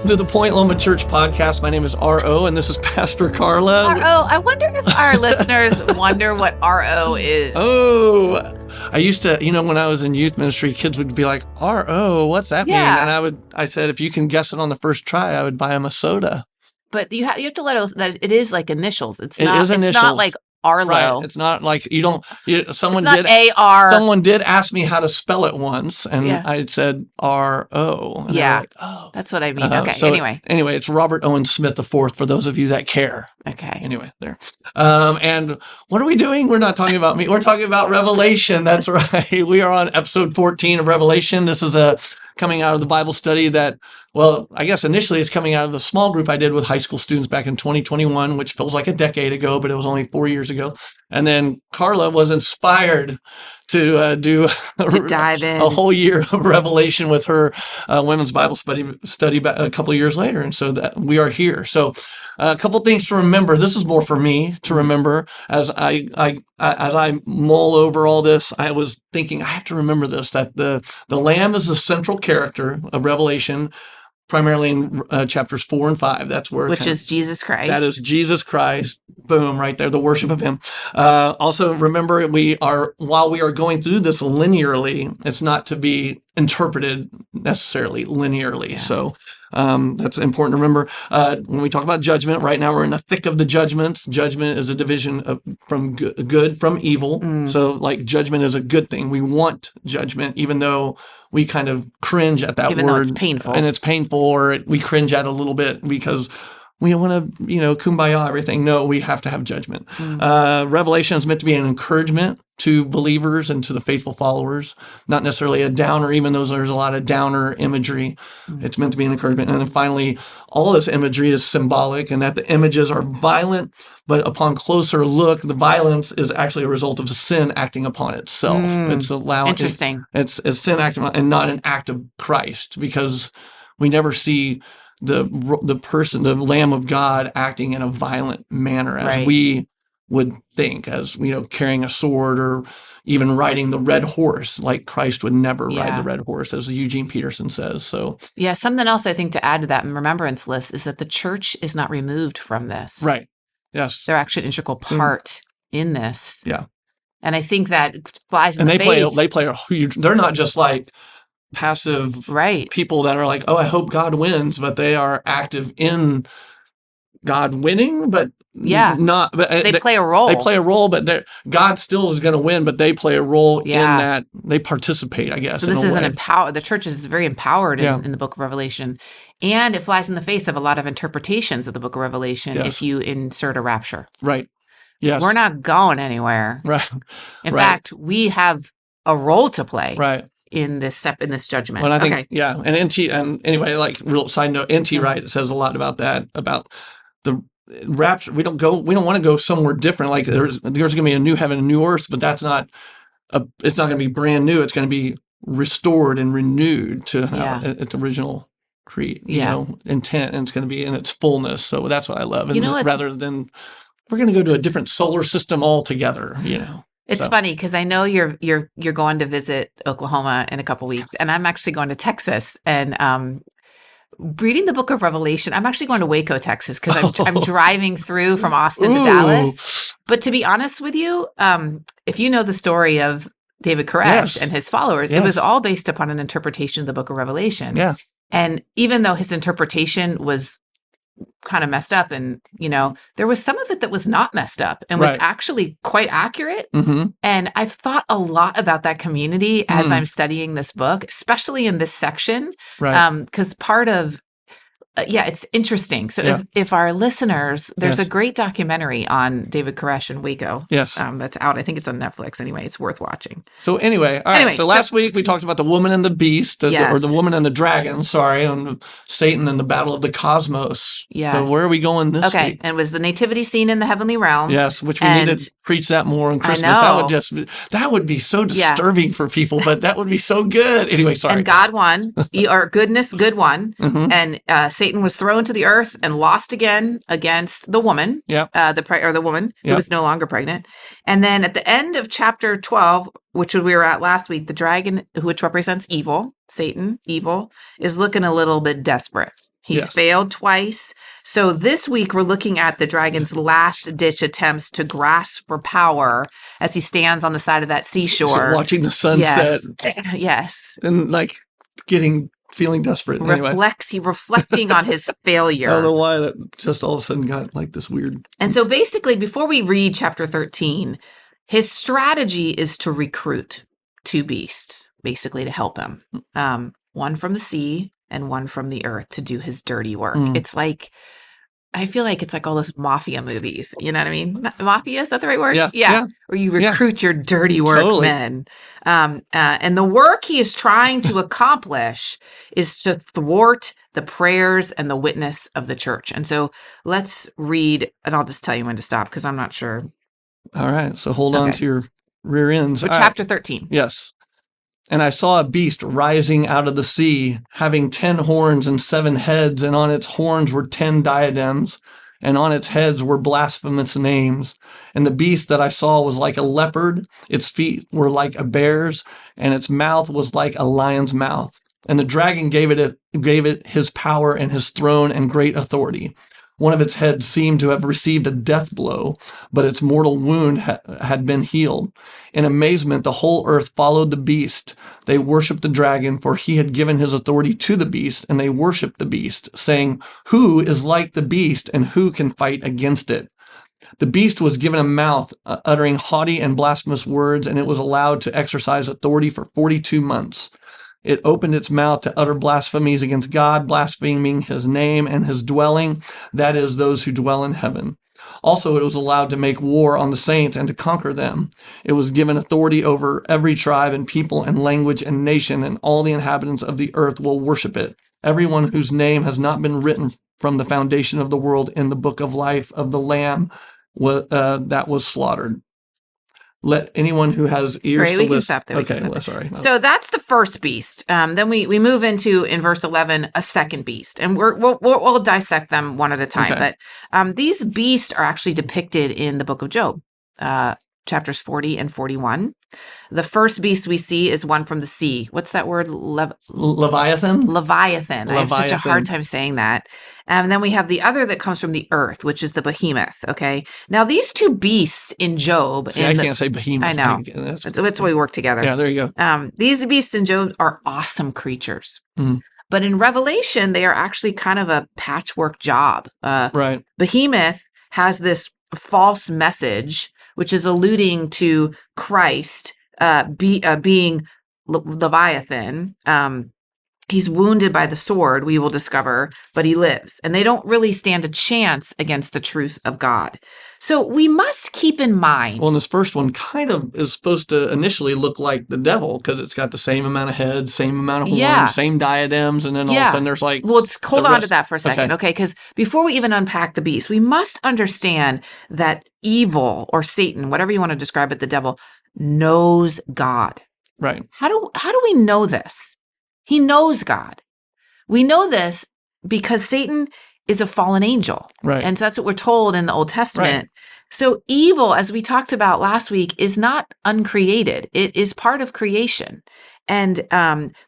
to the Point Loma Church podcast. My name is R.O., and this is Pastor Karla. R.O., I wonder if our listeners wonder what R.O. is. Oh, I used to, when I was in youth ministry, kids would be like, R.O., what's that mean? And I said, if you can guess it on the first try, I would buy them a soda. But you have to let us that it is like initials. It's initials. not like Arlo. Right. It's not like someone it's not A-R. Someone did ask me how to spell it once, and I said R-O. And yeah. like, oh. That's what I mean. Okay. So anyway, it's Robert Owen Smith IV for those of you that care. Okay. Anyway, there. And what are we doing? We're not talking about me. We're talking about Revelation. That's right. We are on episode 14 of Revelation. This is coming out of the Bible study that, well, I guess initially it's coming out of the small group I did with high school students back in 2021, which feels like a decade ago, but it was only 4 years ago. And then Karla was inspired to dive in a whole year of Revelation with her women's Bible study a couple of years later. And so that we are here. So a couple things to remember. This is more for me to remember as I mull over all this. I was thinking I have to remember this, that the Lamb is the central character of Revelation, primarily in chapters 4 and 5. That's where which is Jesus Christ. That is Jesus Christ. Boom, right there, the worship of him. Also, remember, while we are going through this linearly, it's not to be interpreted necessarily linearly. Yeah. So that's important to remember. When we talk about judgment, right now we're in the thick of the judgments. Judgment is a division from good from evil. So like judgment is a good thing. We want judgment, even though we kind of cringe at that word. Even though it's painful. And it's painful, or we cringe at it a little bit because we don't want to, kumbaya everything. No, we have to have judgment. Revelation is meant to be an encouragement to believers and to the faithful followers, not necessarily a downer, even though there's a lot of downer imagery. It's meant to be an encouragement. And then finally, all this imagery is symbolic, and that the images are violent, but upon closer look, the violence is actually a result of sin acting upon itself. It's allowing. Interesting. It's sin acting and not an act of Christ, because we never see the person, the Lamb of God, acting in a violent manner as we would think, as carrying a sword or even riding the red horse. Like Christ would never ride the red horse, as Eugene Peterson says. So something else I think to add to that remembrance list is that the church is not removed from this. Right. Yes. They're actually an integral part in this. Yeah. And I think that flies in the face. They play a huge. They're not just like passive people that are like, oh, I hope God wins, but they are active in God winning, but not. But they play a role. They play a role, but God still is going to win, but they play a role in that. They participate, I guess. So this is the church is very empowered in the book of Revelation, and it flies in the face of a lot of interpretations of the book of Revelation if you insert a rapture. Right. Yes. We're not going anywhere. Right. In fact, we have a role to play. Right. In this judgment. Well, I think, and NT, and anyway, like real side note, NT Wright says a lot about that, about the rapture. We don't want to go somewhere different. Like there's going to be a new heaven and new earth, but it's not going to be brand new. It's going to be restored and renewed to its original intent, and it's going to be in its fullness. So that's what I love. And rather than we're going to go to a different solar system altogether, It's funny because I know you're going to visit Oklahoma in a couple weeks, and I'm actually going to Texas. And reading the book of Revelation, I'm actually going to Waco, Texas, because I'm driving through from Austin to Dallas. But to be honest with you, if you know the story of David Koresh and his followers, it was all based upon an interpretation of the book of Revelation. Yeah. And even though his interpretation was kind of messed up, and there was some of it that was not messed up and was actually quite accurate. And I've thought a lot about that community as I'm studying this book, especially in this section, because part of it's interesting. So if our listeners, there's a great documentary on David Koresh in Waco. Yes. That's out. I think it's on Netflix anyway. It's worth watching. So anyway, all right. So last week we talked about the woman and the beast, or the woman and the dragon, and Satan and the battle of the cosmos. Yes. So where are we going this week? And it was the nativity scene in the heavenly realm. Yes, which we need to preach that more on Christmas. That would be so disturbing for people, but that would be so good. Anyway, sorry. And God won, or goodness, good won. And Satan was thrown to the earth and lost again against the woman, the woman who was no longer pregnant. And then at the end of chapter 12, which we were at last week, the dragon, which represents evil, Satan, evil, is looking a little bit desperate. He's failed twice. So this week we're looking at the dragon's last ditch attempts to grasp for power as he stands on the side of that seashore. So watching the sunset. Yes. And like feeling desperate. Reflecting on his failure. I don't know why that just all of a sudden got like this weird. And so basically, before we read chapter 13, his strategy is to recruit 2 beasts, basically to help him. One from the sea and one from the earth to do his dirty work. It's like, I feel like it's like all those mafia movies. You know what I mean? Mafia, is that the right word? Yeah. Where you recruit your dirty workmen. And the work he is trying to accomplish is to thwart the prayers and the witness of the church. And so let's read, and I'll just tell you when to stop because I'm not sure. All right. So hold on to your rear ends. So chapter 13. Yes. And I saw a beast rising out of the sea, having 10 horns and 7 heads, and on its horns were 10 diadems, and on its heads were blasphemous names. And the beast that I saw was like a leopard, its feet were like a bear's, and its mouth was like a lion's mouth. And the dragon gave it his power and his throne and great authority. One of its heads seemed to have received a death blow, but its mortal wound had been healed. In amazement, the whole earth followed the beast. They worshipped the dragon, for he had given his authority to the beast, and they worshipped the beast, saying, "Who is like the beast, and who can fight against it?" The beast was given a mouth, uttering haughty and blasphemous words, and it was allowed to exercise authority for 42 months. It opened its mouth to utter blasphemies against God, blaspheming his name and his dwelling, that is, those who dwell in heaven. Also, it was allowed to make war on the saints and to conquer them. It was given authority over every tribe and people and language and nation, and all the inhabitants of the earth will worship it. Everyone whose name has not been written from the foundation of the world in the book of life of the Lamb that was slaughtered. Let anyone who has ears to listen. Can stop there. Okay, sorry. So that's the first beast. Then we move into, in verse 11, a second beast, and we'll dissect them one at a time. Okay. But these beasts are actually depicted in the book of Job, chapters 40 and 41. The first beast we see is one from the sea. What's that word? Leviathan? Leviathan. I have such a hard time saying that. And then we have the other that comes from the earth, which is the behemoth. Okay. Now, these 2 beasts in Job. See, I can't say behemoth. I know. That's why we work together. Yeah, there you go. These beasts in Job are awesome creatures. But in Revelation, they are actually kind of a patchwork job. Right. Behemoth has this false message, which is alluding to Christ being Leviathan. He's wounded by the sword, we will discover, but he lives. And they don't really stand a chance against the truth of God. So we must keep in mind. Well, and this first one kind of is supposed to initially look like the devil because it's got the same amount of heads, same amount of horns, same diadems, and then all of a sudden there's like. Well, hold on to that for a second, okay? Because before we even unpack the beast, we must understand that evil or Satan, whatever you want to describe it, the devil, knows God. Right. How do we know this? He knows God. We know this because Satan is a fallen angel. Right. And so that's what we're told in the Old Testament. Right. So evil, as we talked about last week, is not uncreated. It is part of creation. And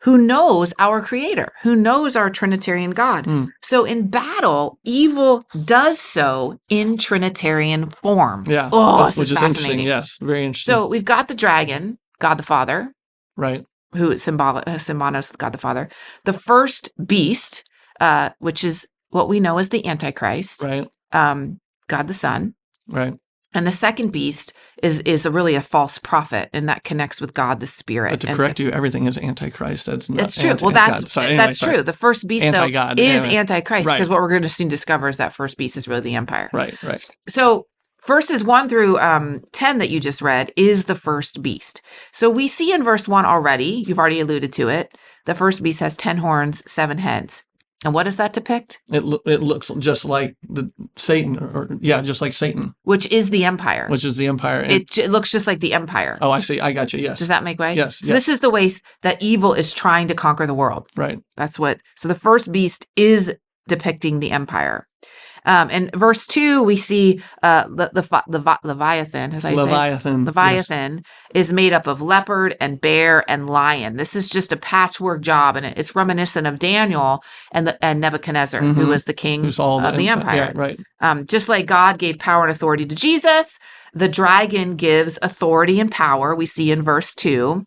who knows our creator, who knows our Trinitarian God. So in battle, evil does so in Trinitarian form. Yeah. Oh, which is interesting. Yes. Very interesting. So we've got the dragon, God the Father. Right. Who is symbonos, God the Father. The first beast, which is what we know as the Antichrist. Right. God the Son. Right. And the second beast is really a false prophet, and that connects with God the Spirit. But to correct you, everything is Antichrist. That's true. Well, that's true. The first beast, Anti-God, though, is Antichrist, because right. what we're going to soon discover is that first beast is really the empire. Right, right. So verses 1 through 10 that you just read is the first beast. So we see in verse 1 already, you've already alluded to it, the first beast has 10 horns, 7 heads. And what does that depict? It looks just like Satan, just like Satan. Which is the empire. Which is the empire. It looks just like the empire. Oh, I see. I got you, yes. Does that make way? Yes. So this is the way that evil is trying to conquer the world. Right. So the first beast is depicting the empire. In verse 2, we see the Leviathan, as I say, Leviathan is made up of leopard and bear and lion. This is just a patchwork job, and it's reminiscent of Daniel and Nebuchadnezzar, who was the king of the empire. Yeah, right. Just like God gave power and authority to Jesus, the dragon gives authority and power. We see in verse 2,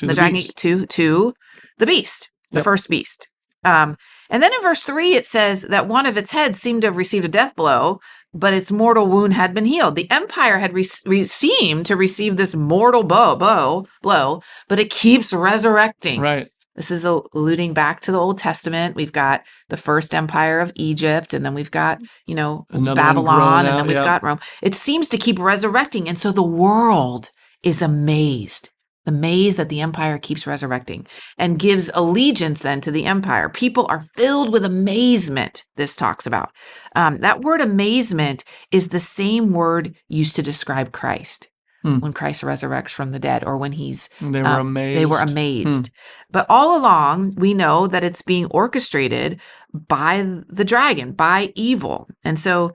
the dragon to the beast, the first beast. And then in verse 3, it says that one of its heads seemed to have received a death blow, but its mortal wound had been healed. The empire had seemed to receive this mortal blow, but it keeps resurrecting. Right. This is alluding back to the Old Testament. We've got the first empire of Egypt, and then we've got, Babylon, and then we've got Rome. It seems to keep resurrecting, and so the world is amazed that the empire keeps resurrecting and gives allegiance then to the empire. People are filled with amazement, this talks about. That word amazement is the same word used to describe Christ. When Christ resurrects from the dead, or when they were amazed. But all along, we know that it's being orchestrated by the dragon, by evil. And so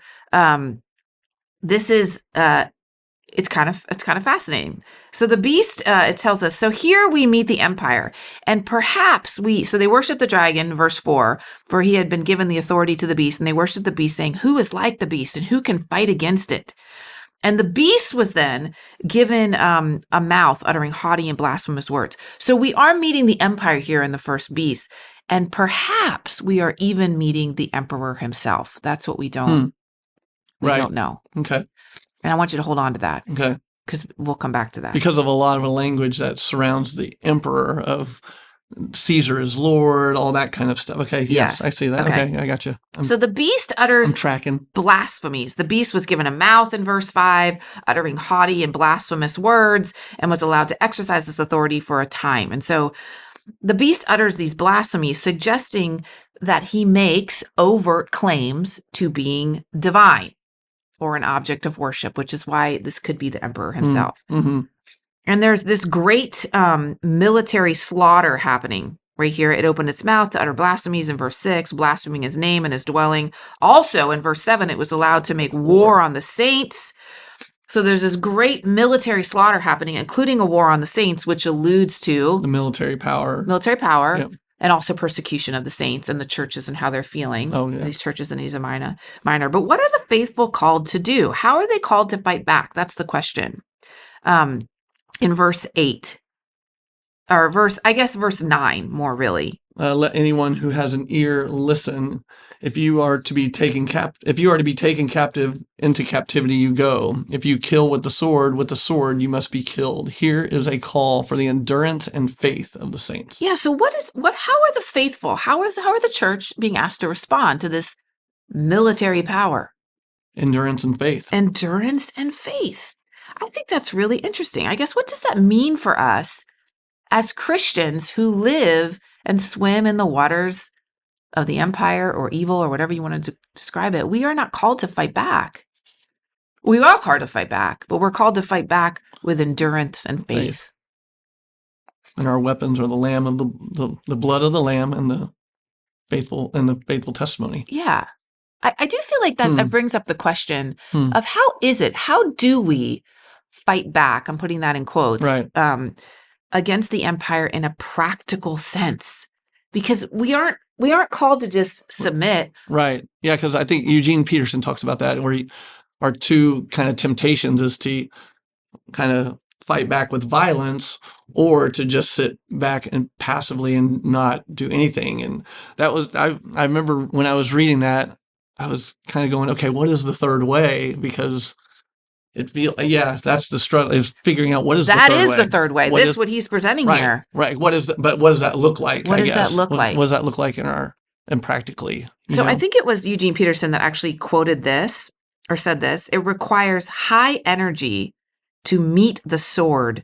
this is it's kind of fascinating. So the beast, it tells us, so here we meet the empire, and perhaps so they worship the dragon, verse 4, for he had been given the authority to the beast, and they worship the beast, saying, who is like the beast, and who can fight against it? And the beast was then given a mouth uttering haughty and blasphemous words. So we are meeting the empire here in the first beast, and perhaps we are even meeting the emperor himself. That's what we don't know. Okay. And I want you to hold on to that. Okay. Because we'll come back to that. Because of a lot of the language that surrounds the emperor of Caesar is Lord, all that kind of stuff. Okay, yes, I see that. Okay, I got you. So the beast utters tracking blasphemies. The beast was given a mouth in verse 5, uttering haughty and blasphemous words, and was allowed to exercise this authority for a time. And so the beast utters these blasphemies, suggesting that he makes overt claims to being divine or an object of worship, which is why this could be the emperor himself. Mm-hmm. And there's this great military slaughter happening right here. It opened its mouth to utter blasphemies in verse 6, blaspheming his name and his dwelling. Also in verse 7, it was allowed to make war on the saints. So there's this great military slaughter happening, including a war on the saints, which alludes to the military power. Yep. And also persecution of the saints and the churches and how they're feeling. These churches in Asia Minor. But what are the faithful called to do? How are they called to fight back? That's the question. In verse 8, or verse 9, more really. Let anyone who has an ear listen. If you are to be taken captive into captivity, you go. If you kill with the sword you must be killed. Here is a call for the endurance and faith of the saints. Yeah. So how are the faithful? How are the church being asked to respond to this military power? Endurance and faith. Endurance and faith. I think that's really interesting. I guess, what does that mean for us as Christians who live and swim in the waters of the empire or evil or whatever you want to describe it? We are not called to fight back. We are called to fight back, but we're called to fight back with endurance and faith. And our weapons are the lamb of the blood of the lamb and the faithful testimony. Yeah. I do feel like that brings up the question of how do we fight back? I'm putting that in quotes. Right. Against the empire in a practical sense, because we aren't called to just submit. Right. Yeah. Because I think Eugene Peterson talks about that, where our two kind of temptations is to kind of fight back with violence, or to just sit back and passively and not do anything. And that was, I remember when I was reading that, I was kind of going, okay, what is the third way? Because that's the struggle, is figuring out what is the third way. That is the third way. What he's presenting here. Right. What does that look like? What does that look like? What does that look like and practically? So I think it was Eugene Peterson that actually quoted this or said this. It requires high energy to meet the sword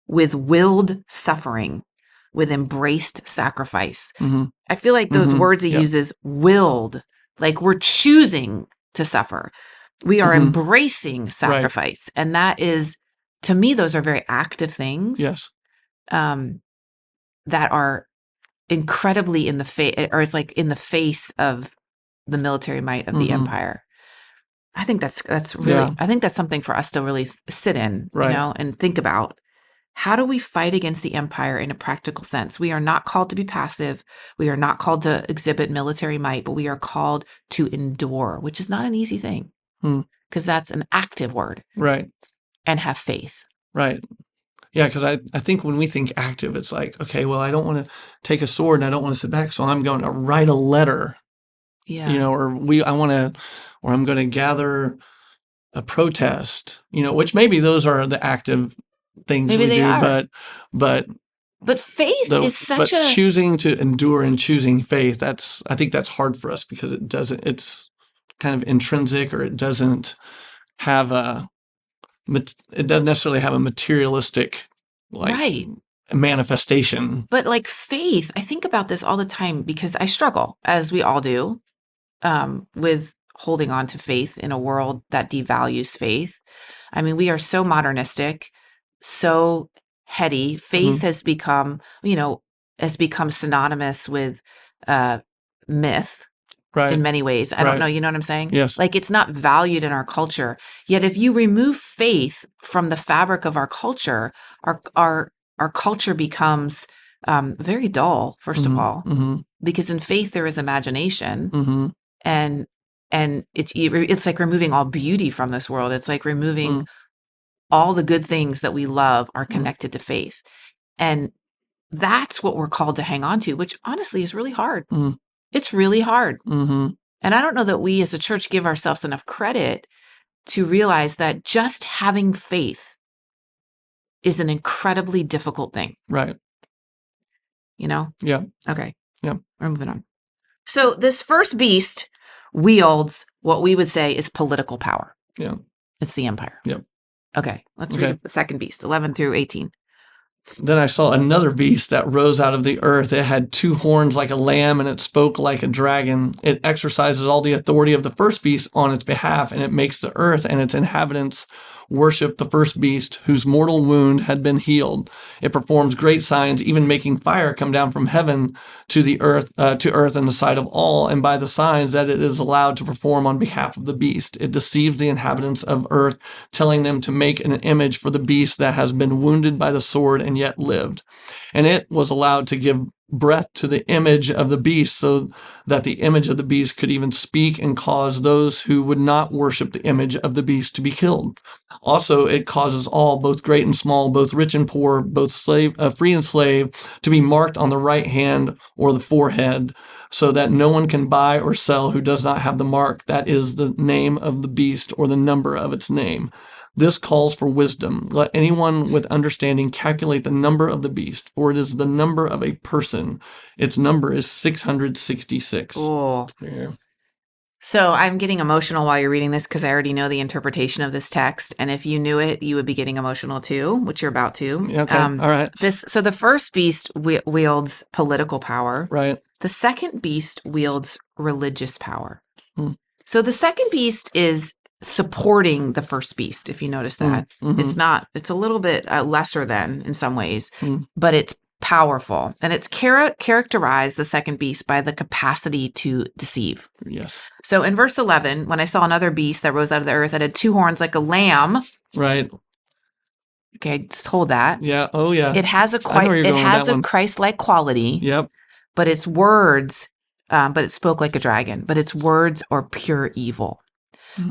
with willed suffering, with embraced sacrifice. Mm-hmm. I feel like those words he uses, willed, like we're choosing to suffer. We are embracing sacrifice. Right. And that is, to me, those are very active things. Yes. That are incredibly in the face, or it's like in the face of the military might of the empire. I think that's really, I think that's something for us to really sit in, Right. and think about. How do we fight against the empire in a practical sense? We are not called to be passive. We are not called to exhibit military might, but we are called to endure, which is not an easy thing because that's an active word. Right. And have faith. Right. Yeah, because I think when we think active, it's like, okay, well, I don't want to take a sword and I don't want to sit back, so I'm going to write a letter. Yeah. Or I'm going to gather a protest, which maybe those are the active things Maybe we they do, are. but faith is such a choosing to endure and choosing faith, I think that's hard for us because it's kind of intrinsic, or it doesn't necessarily have a materialistic right manifestation. But like faith, I think about this all the time because I struggle, as we all do, with holding on to faith in a world that devalues faith. I mean, we are so modernistic, so heady. Faith has become synonymous with myth in many ways. I don't know, you know what I'm saying? Yes. Like it's not valued in our culture. Yet if you remove faith from the fabric of our culture, our culture becomes very dull, first of all, because in faith there is imagination, and it's like removing all beauty from this world. It's like removing all the good things that we love are connected to faith, and that's what we're called to hang on to, which honestly is really hard. It's really hard. And I don't know that we as a church give ourselves enough credit to realize that just having faith is an incredibly difficult thing. Right. Yeah. Okay. Yeah. We're moving on. So this first beast wields what we would say is political power. Yeah. It's the empire. Yep. Okay. Let's read the second beast, 11 through 18. Then I saw another beast that rose out of the earth. It had 2 horns like a lamb, and it spoke like a dragon. It exercises all the authority of the first beast on its behalf, and it makes the earth and its inhabitants worship the first beast, whose mortal wound had been healed. It performs great signs, even making fire come down from heaven to the earth, in the sight of all, and by the signs that it is allowed to perform on behalf of the beast. It deceives the inhabitants of earth, telling them to make an image for the beast that has been wounded by the sword and yet lived. And it was allowed to give breath to the image of the beast, so that the image of the beast could even speak and cause those who would not worship the image of the beast to be killed. Also, it causes all, both great and small, both rich and poor, both free and slave, to be marked on the right hand or the forehead, so that no one can buy or sell who does not have the mark, that is the name of the beast or the number of its name. This calls for wisdom. Let anyone with understanding calculate the number of the beast, for it is the number of a person. Its number is 666. Cool. Yeah. So I'm getting emotional while you're reading this because I already know the interpretation of this text. And if you knew it, you would be getting emotional too, which you're about to. Okay. All right. So the first beast wields political power. Right. The second beast wields religious power. So the second beast is supporting the first beast, if you notice that. It's a little bit lesser than in some ways, but it's powerful. And it's characterized, the second beast, by the capacity to deceive. Yes. So in verse 11, when I saw another beast that rose out of the earth that had 2 horns like a lamb. Right. Okay, just hold that. Yeah. Oh, yeah. It has a Christ-like quality. Yep. But its words, but it spoke like a dragon. But its words are pure evil.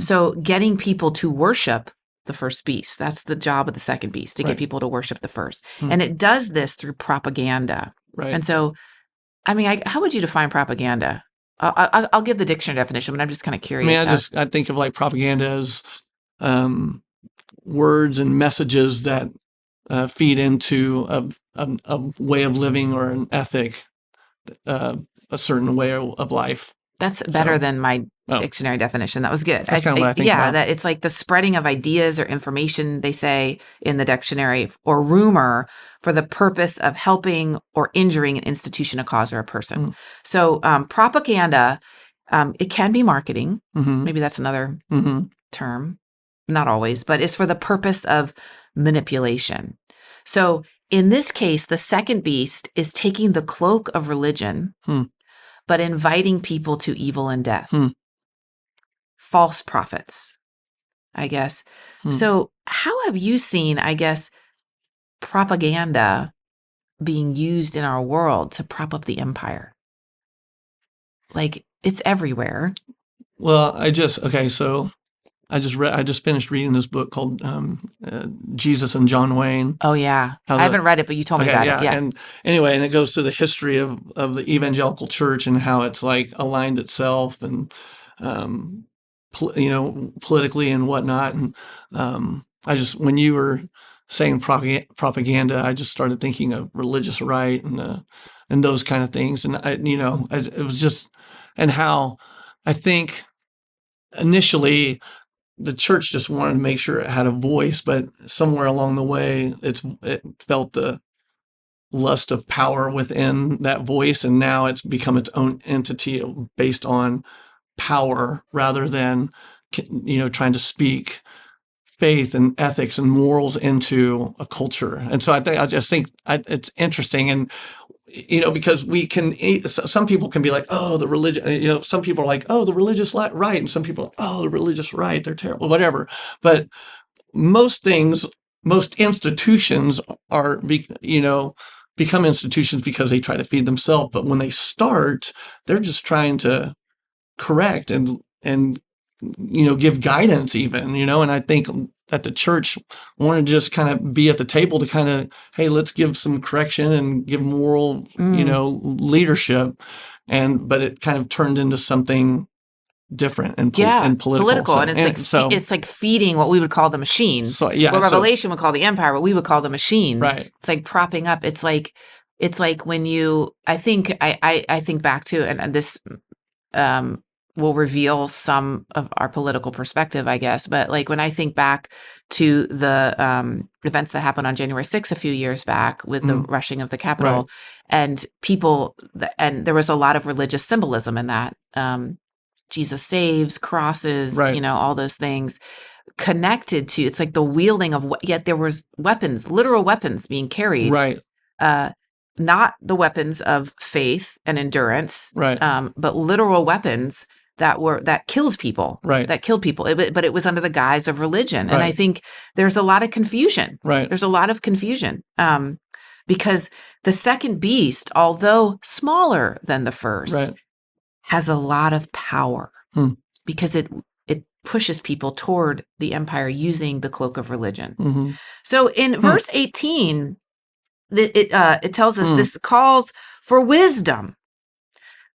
So getting people to worship the first beast, that's the job of the second beast, to get people to worship the first. And it does this through propaganda. Right. And so, I mean, how would you define propaganda? I'll give the dictionary definition, but I'm just kind of curious. I think of like propaganda as words and messages that feed into a way of living or an ethic, a certain way of life. That's better than my dictionary definition. That was good. That's kind of what I think about. That it's like the spreading of ideas or information, they say in the dictionary, or rumor for the purpose of helping or injuring an institution, a cause, or a person. So propaganda, it can be marketing. Maybe that's another term. Not always, but it's for the purpose of manipulation. So in this case, the second beast is taking the cloak of religion, but inviting people to evil and death. False prophets. I guess. Hmm. So how have you seen, I guess, propaganda being used in our world to prop up the empire? Like, it's everywhere. Well, so I just finished reading this book called Jesus and John Wayne. Oh, yeah. I haven't read it, but you told me about it. Yeah. And anyway, and it goes to the history of the evangelical church and how it's like aligned itself and, politically and whatnot. And when you were saying propaganda, I just started thinking of religious right and those kind of things. And it was just, and how I think initially the church just wanted to make sure it had a voice, but somewhere along the way, it felt the lust of power within that voice, and now it's become its own entity based on power rather than trying to speak faith and ethics and morals into a culture. And so I just think it's interesting, and because some people can be like, oh, the religion, some people are like, oh, the religious right, and some people are, oh, the religious right, they're terrible, whatever. But most institutions become institutions because they try to feed themselves. But when they start, they're just trying to correct and give guidance even, and I think that the church wanted to just kind of be at the table to kind of, hey, let's give some correction and give moral, leadership. But it kind of turned into something different and political. So, and it's like feeding what we would call the machine. So, yeah, what Revelation would call the empire, what we would call the machine. Right. It's like propping up. It's like when I think back to, and this will reveal some of our political perspective, I guess. But like when I think back to the events that happened on January 6th a few years back with the rushing of the Capitol, right. and and there was a lot of religious symbolism in that. Jesus saves, crosses, right. All those things connected to, it's like the wielding of, yet there was weapons, literal weapons being carried. Right. Not the weapons of faith and endurance, right. But literal weapons that killed people, right. That killed people. But it was under the guise of religion. Right. And I think there's a lot of confusion. Right. There's a lot of confusion. Because the second beast, although smaller than the first, right. has a lot of power because it pushes people toward the empire using the cloak of religion. Mm-hmm. So in verse 18, it tells us this calls for wisdom.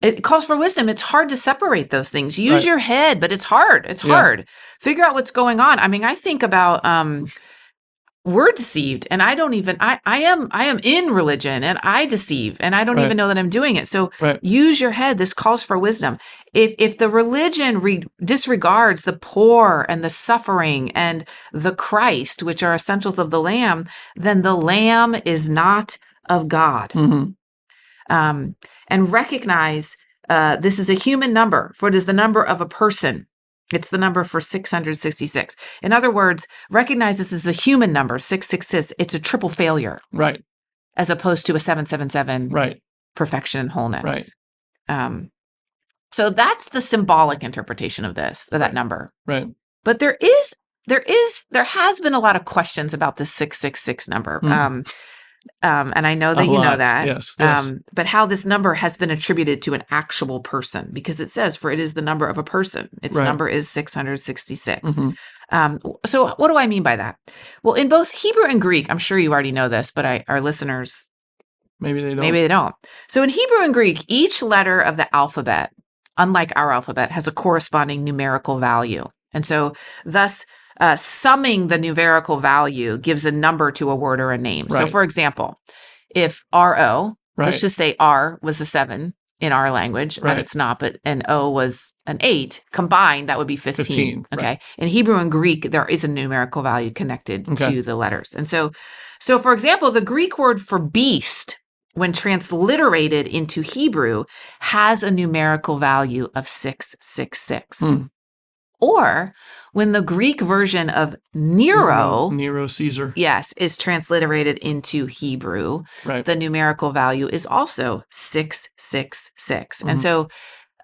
It calls for wisdom. It's hard to separate those things. Use your head, but it's hard. It's hard. Figure out what's going on. I mean, I think about we're deceived, and I don't even. I am in religion, and I deceive, and I don't even know that I'm doing it. So use your head. This calls for wisdom. If the religion disregards the poor and the suffering and the Christ, which are essentials of the Lamb, then the Lamb is not of God. Mm-hmm. And recognize this is a human number, for it is the number of a person. It's the number for 666. In other words, recognize this is a human number, 666. It's a triple failure. Right. As opposed to a 777. Right. Perfection and wholeness. Right. So that's the symbolic interpretation of that number. Right. But there has been a lot of questions about the 666 number. And I know that you know that. Yes. But how this number has been attributed to an actual person, because it says, for it is the number of a person. Its number is 666. Mm-hmm. So what do I mean by that? Well, in both Hebrew and Greek, I'm sure you already know this, but our listeners, maybe they don't. So in Hebrew and Greek, each letter of the alphabet, unlike our alphabet, has a corresponding numerical value. And so thus, summing the numerical value gives a number to a word or a name. Right. So for example, if RO, let's just say R was a 7 in our language, and it's not, and O was an 8, combined, that would be 15. Okay. Right. In Hebrew and Greek, there is a numerical value connected to the letters. And so for example, the Greek word for beast, when transliterated into Hebrew, has a numerical value of 666. Or when the Greek version of Nero Caesar, is transliterated into Hebrew, the numerical value is also 666. And so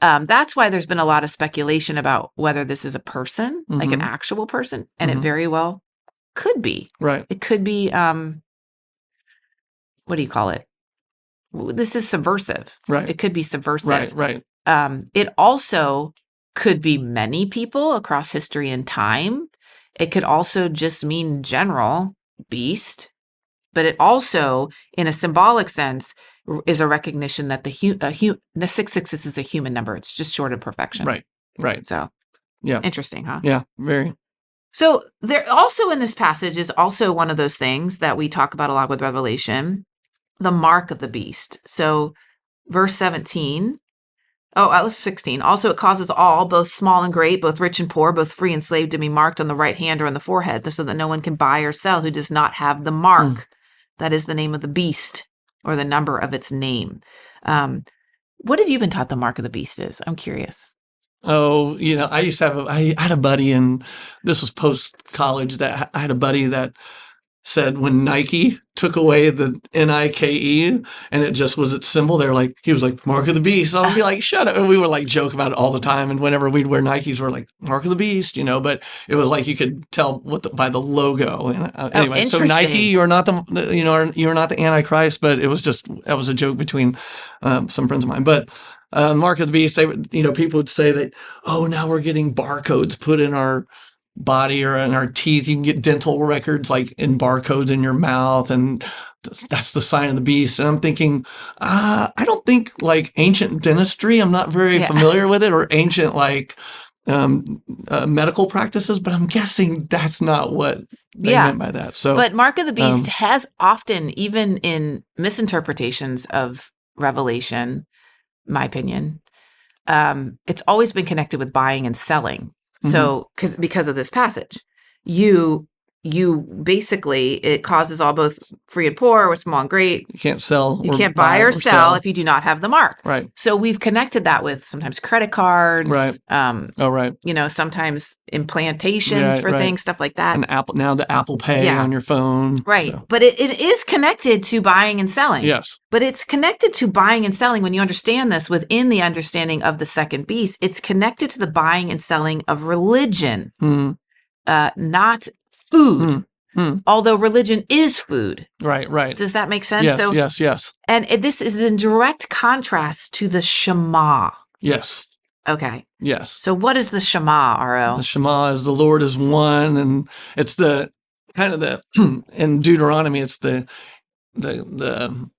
That's why there's been a lot of speculation about whether this is a person, like an actual person, and it very well could be. Right. It could be, what do you call it? This is subversive. Right. It could be subversive. Right. It also could be many people across history and time. It could also just mean general beast, but it also, in a symbolic sense, is a recognition that the 666 is a human number. It's just short of perfection. Right. So, yeah, interesting, huh? Yeah, very. So there also in this passage is also one of those things that we talk about a lot with Revelation, the mark of the beast. So verse 17. Let's 16. Also, it causes all, both small and great, both rich and poor, both free and slave, to be marked on the right hand or on the forehead, so that no one can buy or sell who does not have the mark. That is the name of the beast or the number of its name. What have you been taught the mark of the beast is? I'm curious. Oh, I used to have I had a buddy, and this was post-college, that I had a buddy that said when Nike took away the Nike and it just was its symbol, he was like, mark of the beast. And I'd be like, shut up. And we would joke about it all the time. And whenever we'd wear Nikes, we're like, mark of the beast, but it was like you could tell by the logo. And anyway, so Nike, you're not you're not the Antichrist, but that was a joke between some friends of mine. But mark of the beast, people would say that, now we're getting barcodes put in our body or in our teeth. You can get dental records in barcodes in your mouth, and that's the sign of the beast. And I'm thinking, I don't think ancient dentistry, I'm not very familiar with it, or ancient medical practices, but I'm guessing that's not what they meant by that. So, but mark of the beast has often, even in misinterpretations of Revelation, my opinion, it's always been connected with buying and selling. So, because of this passage, you basically, it causes all, both free and poor, or small and great. You can't sell. You can't buy or sell if you do not have the mark. Right. So we've connected that with sometimes credit cards. Right. Right. Sometimes implantations for things, stuff like that. And the Apple Pay on your phone. Right. So. But it is connected to buying and selling. Yes. But it's connected to buying and selling when you understand this within the understanding of the second beast. It's connected to the buying and selling of religion, not food. Although religion is food. Right. Does that make sense? Yes. And this is in direct contrast to the Shema. Yes. Okay. Yes. So what is the Shema, R.O.? The Shema is the Lord is one, and it's the kind of in Deuteronomy, it's the kind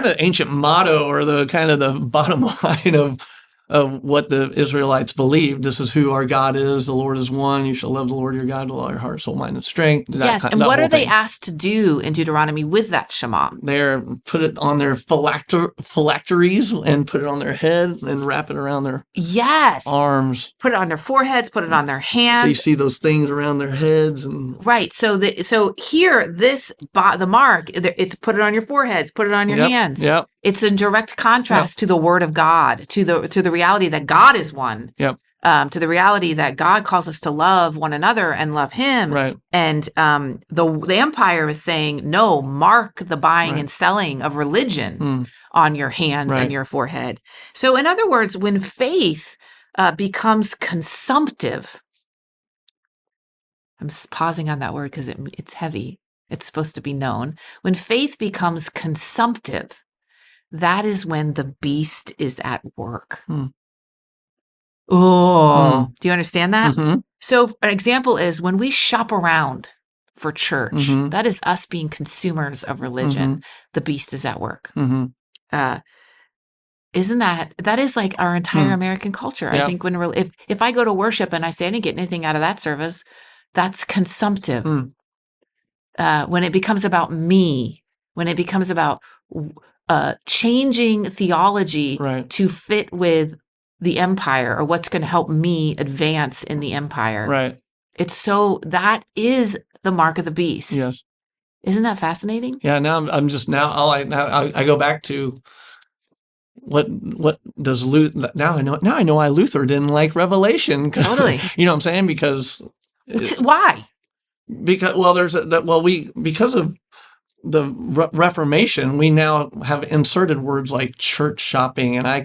of ancient motto, or the kind of the bottom line of what the Israelites believed. This is who our God is. The Lord is one. You shall love the Lord your God with all your heart, soul, mind, and strength. And what are they asked to do in Deuteronomy with that Shema? They're put it on their phylacteries and put it on their head and wrap it around their arms. Put it on their foreheads. Put it on their hands. So you see those things around their heads. Right. So here, the mark, it's put it on your foreheads. Put it on your hands. Yep. It's in direct contrast to the Word of God, to the reality that God is one. Yep. To the reality that God calls us to love one another and love Him. Right. And the empire is saying, no, mark the buying and selling of religion on your hands and your forehead. So in other words, when faith becomes consumptive, I'm pausing on that word because it's heavy. It's supposed to be known. When faith becomes consumptive, that is when the beast is at work. Oh, do you understand that? So an example is when we shop around for church, that is us being consumers of religion. The beast is at work. Isn't that is like our entire American culture. I think if I go to worship and I say I didn't get anything out of that service, that's consumptive. When it becomes about me, when it becomes about changing theology to fit with the empire, or what's going to help me advance in the empire. Right. That is the mark of the beast. Yes. Isn't that fascinating? Yeah. Now I go back to what does Luther, now I know why Luther didn't like Revelation. Totally. You know what I'm saying? Because why? Because the Reformation, we now have inserted words like church shopping, and I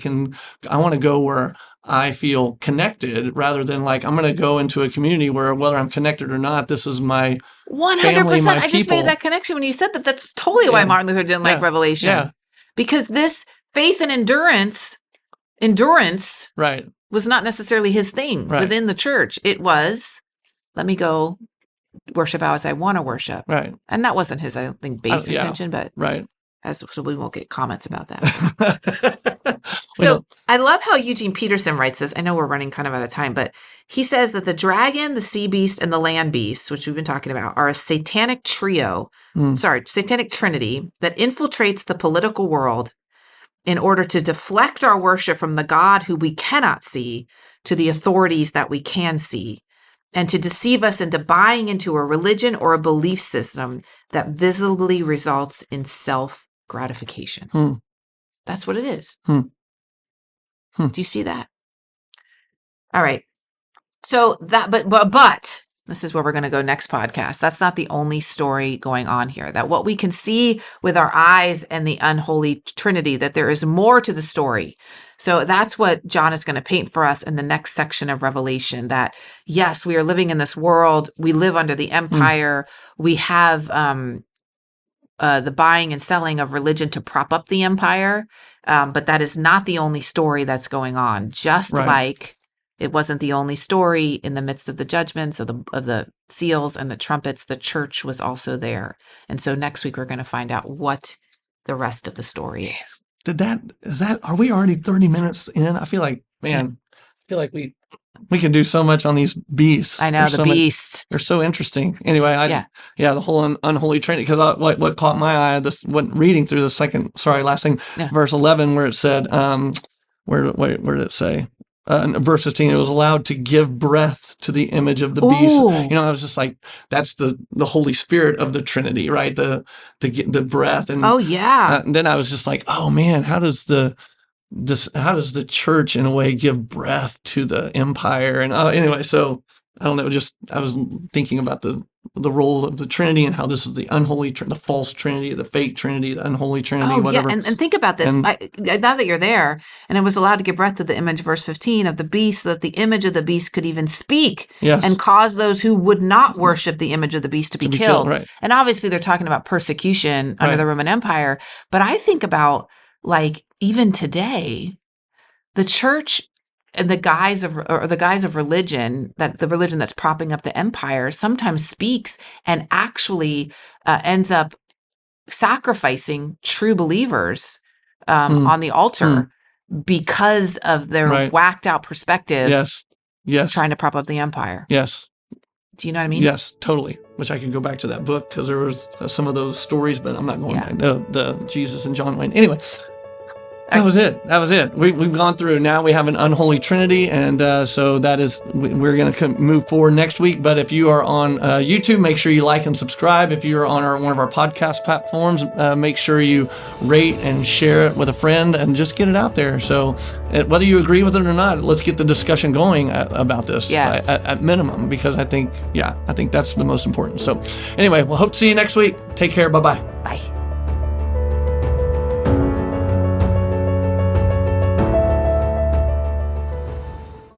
want to go where I feel connected rather than like, I'm going to go into a community where whether I'm connected or not, this is my 100%. family, my I just made people. that connection when you said that. That's totally why Martin Luther didn't like Revelation. Yeah. Because this faith and endurance Right. was not necessarily his thing within the church. It was, let me go worship how as I want to worship. Right. And that wasn't his, I don't think, base intention, but so we won't get comments about that. So I love how Eugene Peterson writes this. I know we're running kind of out of time, but he says that the dragon, the sea beast, and the land beast, which we've been talking about, are a satanic satanic trinity that infiltrates the political world in order to deflect our worship from the God who we cannot see to the authorities that we can see, and to deceive us into buying into a religion or a belief system that visibly results in self-gratification. That's what it is. Do you see that? All right. So that, but this is where we're going to go next podcast. That's not the only story going on here. That what we can see with our eyes and the unholy trinity, that there is more to the story. So that's what John is going to paint for us in the next section of Revelation, that yes, we are living in this world. We live under the empire. We have the buying and selling of religion to prop up the empire. But that is not the only story that's going on. Just like it wasn't the only story in the midst of the judgments of the seals and the trumpets, the church was also there. And so next week we're going to find out what the rest of the story is. Are we already 30 minutes in? I feel like, we can do so much on these beasts. I know, the beasts. They're so interesting. Anyway, the whole unholy trinity, because what caught my eye, when reading through the last thing, verse 11, where it said, where did it say? Verse 15, it was allowed to give breath to the image of the beast. I was just like, that's the Holy Spirit of the Trinity, right? To get the breath. And and then I was just like, oh man, how does the church in a way give breath to the empire? And anyway, so I don't know, I was thinking about the role of the Trinity and how this is the unholy, the false Trinity, the fake Trinity, the unholy Trinity, whatever. Yeah. And think about this. Now that you're there, and it was allowed to give breath to the image, verse 15, of the beast, so that the image of the beast could even speak and cause those who would not worship the image of the beast to be killed. Right. And obviously they're talking about persecution under the Roman Empire. But I think about, like, even today, the church and the guise of religion, that the religion that's propping up the empire, sometimes speaks and actually ends up sacrificing true believers on the altar because of their whacked out perspective. Yes. Trying to prop up the empire. Yes. Do you know what I mean? Yes, totally. Which I can go back to that book because there was some of those stories, but I'm not going back. The Jesus and John Wayne. Anyway. That was it. We've gone through. Now we have an unholy trinity, and so we're going to move forward next week. But if you are on YouTube, make sure you like and subscribe. If you're on one of our podcast platforms, make sure you rate and share it with a friend, and just get it out there. So whether you agree with it or not, let's get the discussion going about this at minimum, because I think that's the most important. So anyway, we'll hope to see you next week. Take care. Bye-bye. Bye.